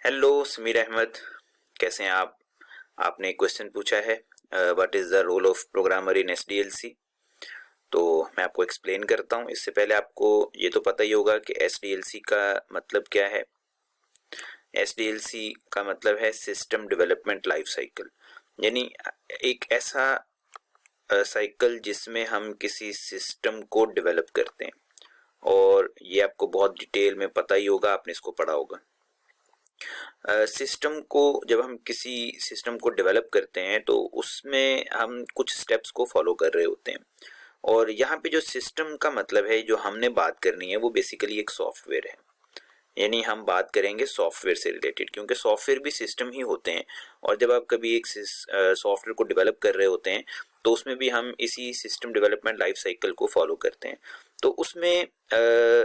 Hello Sameer Ahmad, कैसे हैं आप? आपने एक क्वेश्चन पूछा है, what is the role of programmer in SDLC. तो मैं आपको एक्सप्लेन करता हूं। इससे पहले आपको ये तो पता ही होगा कि एसडीएलसी का मतलब क्या है। एसडीएलसी का मतलब है सिस्टम डेवलपमेंट लाइफ साइकिल, यानी एक ऐसा साइकिल जिसमें हम किसी सिस्टम को डेवलप करते हैं। और ये आपको बहुत डिटेल में पता ही होगा, आपने इसको पढ़ा होगा। सिस्टम को जब हम किसी सिस्टम को डेवलप करते हैं तो उसमें हम कुछ स्टेप्स को फॉलो कर रहे होते हैं। और यहाँ पे जो सिस्टम का मतलब है, जो हमने बात करनी है, वो बेसिकली एक सॉफ्टवेयर है। यानी हम बात करेंगे सॉफ्टवेयर से रिलेटेड, क्योंकि सॉफ्टवेयर भी सिस्टम ही होते हैं। और जब आप कभी एक सॉफ्टवेयर को डेवलप कर रहे होते हैं तो उसमें भी हम इसी सिस्टम डेवलपमेंट लाइफ साइकिल को फॉलो करते हैं। तो उसमें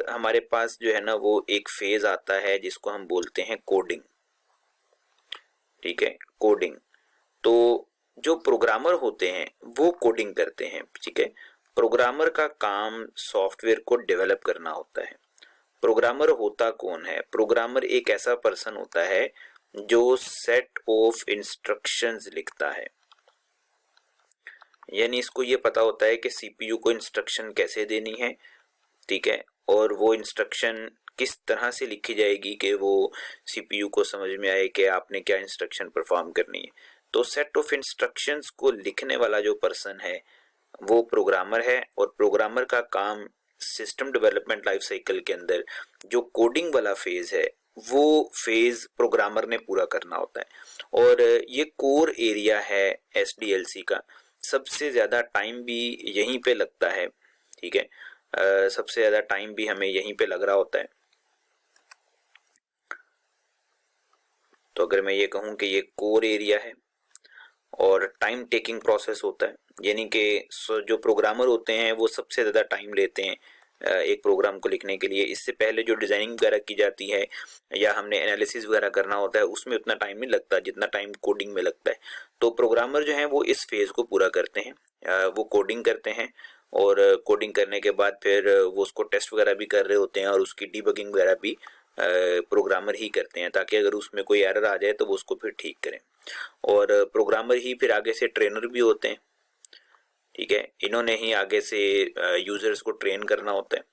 हमारे पास जो है ना, वो एक फेज आता है जिसको हम बोलते हैं कोडिंग। ठीक है, कोडिंग। तो जो प्रोग्रामर होते हैं वो कोडिंग करते हैं। ठीक है, प्रोग्रामर का काम सॉफ्टवेयर को डेवलप करना होता है। प्रोग्रामर होता कौन है? प्रोग्रामर एक ऐसा पर्सन होता है जो सेट ऑफ इंस्ट्रक्शंस लिखता है। यानी इसको ये पता होता है कि सीपीयू को इंस्ट्रक्शन कैसे देनी है। ठीक है, और वो इंस्ट्रक्शन किस तरह से लिखी जाएगी कि वो सीपीयू को समझ में आए कि आपने क्या इंस्ट्रक्शन परफॉर्म करनी है। तो सेट ऑफ इंस्ट्रक्शंस को लिखने वाला जो पर्सन है वो प्रोग्रामर है। और प्रोग्रामर का काम सिस्टम डेवलपमेंट लाइफ साइकिल के अंदर जो कोडिंग वाला फेज है वो फेज प्रोग्रामर ने पूरा करना होता है। और ये कोर एरिया है एसडीएलसी का। सबसे ज़्यादा टाइम भी यहीं पे लगता है। ठीक है, सबसे ज़्यादा टाइम भी हमें यहीं पे लग रहा होता है। तो अगर मैं ये कहूँ कि ये कोर एरिया है और टाइम टेकिंग प्रोसेस होता है, यानी कि जो प्रोग्रामर होते हैं वो सबसे ज़्यादा टाइम लेते हैं एक प्रोग्राम को लिखने के लिए। इससे पहले जो डिज़ाइनिंग वगैरह की जाती है या हमने एनालिसिस वगैरह करना होता है उसमें उतना टाइम नहीं लगता जितना टाइम कोडिंग में लगता है। तो प्रोग्रामर जो है वो इस फेज़ को पूरा करते हैं। वो कोडिंग करते हैं और कोडिंग करने के बाद फिर वो उसको टेस्ट वगैरह भी कर रहे होते हैं और उसकी डीबगिंग वगैरह भी प्रोग्रामर ही करते हैं, ताकि अगर उसमें कोई एरर आ जाए तो वो उसको फिर ठीक करें। और प्रोग्रामर ही फिर आगे से ट्रेनर भी होते हैं। ठीक है, इन्होंने ही आगे से यूजर्स को ट्रेन करना होता है।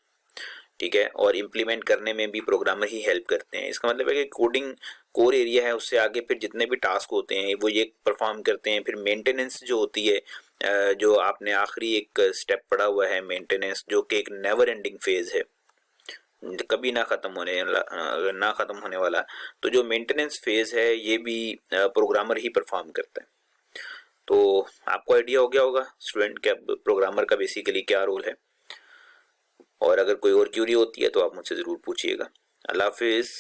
ठीक है, और इम्प्लीमेंट करने में भी प्रोग्रामर ही हेल्प करते हैं। इसका मतलब है कि कोडिंग कोर एरिया है, उससे आगे फिर जितने भी टास्क होते हैं वो ये परफॉर्म करते हैं। फिर मेंटेनेंस जो होती है, जो आपने आखिरी एक स्टेप पढ़ा हुआ है मेंटेनेंस, जो कि एक नेवर एंडिंग फेज है, कभी ना खत्म होने वाला। तो जो मेंटेनेंस फेज है ये भी प्रोग्रामर ही परफॉर्म करता है। तो आपको आइडिया हो गया होगा स्टूडेंट के अब प्रोग्रामर का बेसिकली क्या रोल है। और अगर कोई और क्यूरी होती है तो आप मुझसे ज़रूर पूछिएगा। अल्लाह हाफिज़।